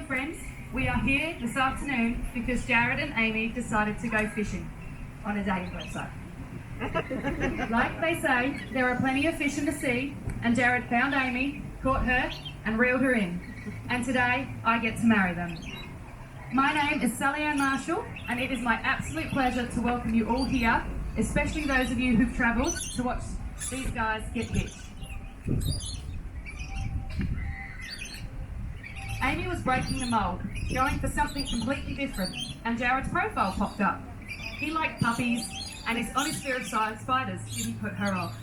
friends, we are here this afternoon because Jared and Amy decided to go fishing on a dating website. Like they say, there are plenty of fish in the sea, and Jared found Amy, caught her, and reeled her in. And today, I get to marry them. My name is Sally Ann Marshall, and it is my absolute pleasure to welcome you all here, especially those of you who've travelled to watch these guys get hitched. Amy was breaking the mould, going for something completely different, and Jared's profile popped up. He liked puppies, and his ionosphere-sized spiders didn't put her off.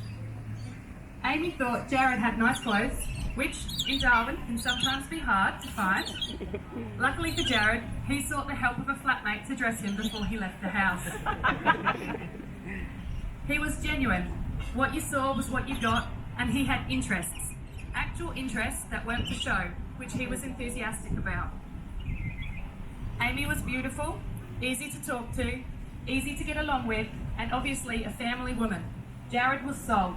Amy thought Jared had nice clothes, which in Darwin can sometimes be hard to find. Luckily for Jared, he sought the help of a flatmate to dress him before he left the house. He was genuine. What you saw was what you got, and he had interests. Actual interests that weren't for show, which he was enthusiastic about. Amy was beautiful, easy to talk to, easy to get along with, and obviously a family woman. Jared was sold.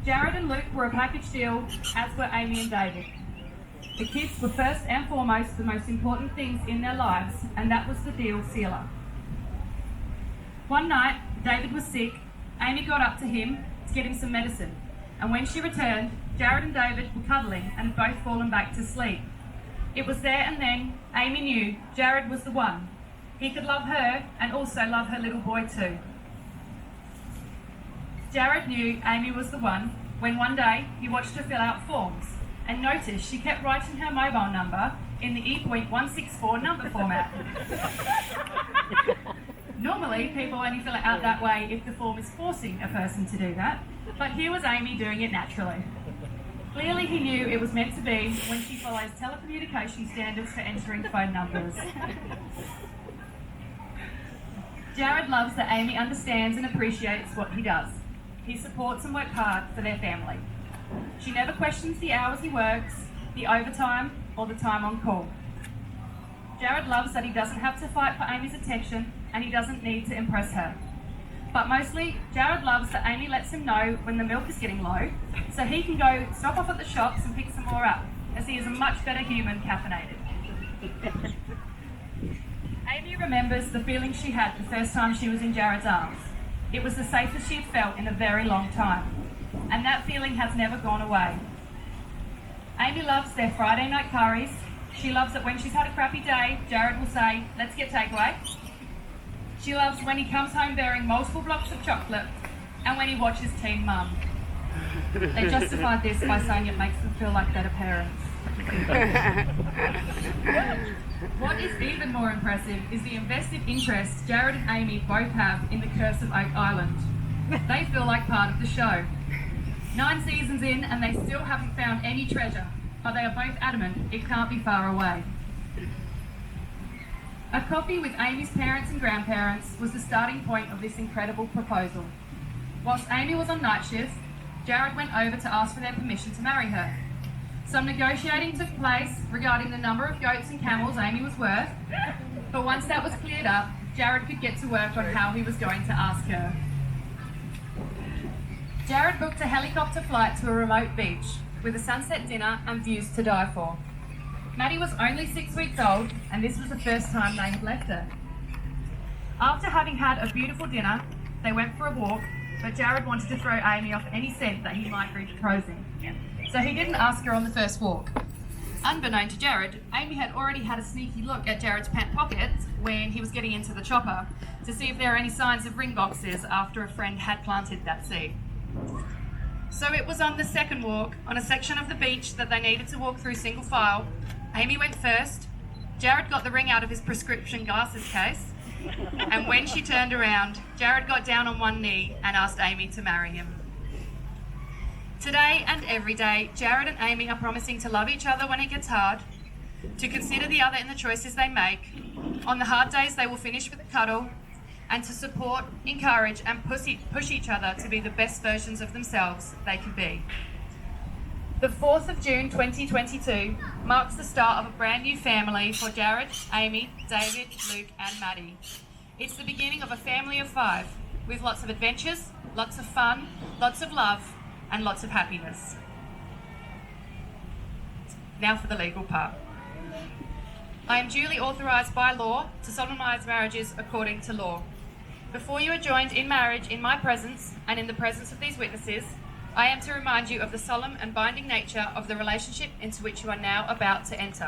Jared and Luke were a package deal, as were Amy and David. The kids were first and foremost the most important things in their lives, and that was the deal sealer. One night, David was sick. Amy got up to him to get him some medicine, and when she returned, Jared and David were cuddling and had both fallen back to sleep. It was there and then Amy knew Jared was the one. He could love her and also love her little boy too. Jared knew Amy was the one when one day he watched her fill out forms and noticed she kept writing her mobile number in the E.164 number format. Normally, people only fill it out that way if the form is forcing a person to do that, but here was Amy doing it naturally. Clearly he knew it was meant to be when she follows telecommunication standards for entering phone numbers. Jared loves that Amy understands and appreciates what he does. He supports and works hard for their family. She never questions the hours he works, the overtime, or the time on call. Jared loves that he doesn't have to fight for Amy's attention and he doesn't need to impress her. But mostly, Jared loves that Amy lets him know when the milk is getting low, so he can go stop off at the shops and pick some more up, as he is a much better human caffeinated. Amy remembers the feeling she had the first time she was in Jared's arms. It was the safest she had felt in a very long time, and that feeling has never gone away. Amy loves their Friday night curries. She loves that when she's had a crappy day, Jared will say, "Let's get takeaway." She loves when he comes home bearing multiple blocks of chocolate and when he watches Teen Mum. They justified this by saying it makes them feel like better parents. What is even more impressive is the invested interest Jared and Amy both have in the Curse of Oak Island. They feel like part of the show. 9 seasons in and they still haven't found any treasure, but they are both adamant it can't be far away. A coffee with Amy's parents and grandparents was the starting point of this incredible proposal. Whilst Amy was on night shift, Jared went over to ask for their permission to marry her. Some negotiating took place regarding the number of goats and camels Amy was worth, but once that was cleared up, Jared could get to work on how he was going to ask her. Jared booked a helicopter flight to a remote beach with a sunset dinner and views to die for. Maddie was only 6 weeks old, and this was the first time they had left her. After having had a beautiful dinner, they went for a walk, but Jared wanted to throw Amy off any scent that he might be proposing. So he didn't ask her on the first walk. Unbeknown to Jared, Amy had already had a sneaky look at Jared's pant pockets when he was getting into the chopper to see if there were any signs of ring boxes after a friend had planted that seed. So it was on the second walk, on a section of the beach that they needed to walk through single file. Amy went first. Jared got the ring out of his prescription glasses case. And when she turned around, Jared got down on one knee and asked Amy to marry him. Today and every day, Jared and Amy are promising to love each other when it gets hard, to consider the other in the choices they make. On the hard days, they will finish with a cuddle, and to support, encourage, and push each other to be the best versions of themselves they can be. The 4th of June 2022 marks the start of a brand new family for Jared, Amy, David, Luke and Maddie. It's the beginning of a family of 5 with lots of adventures, lots of fun, lots of love and lots of happiness. Now for the legal part. I am duly authorised by law to solemnise marriages according to law. Before you are joined in marriage in my presence and in the presence of these witnesses, I am to remind you of the solemn and binding nature of the relationship into which you are now about to enter.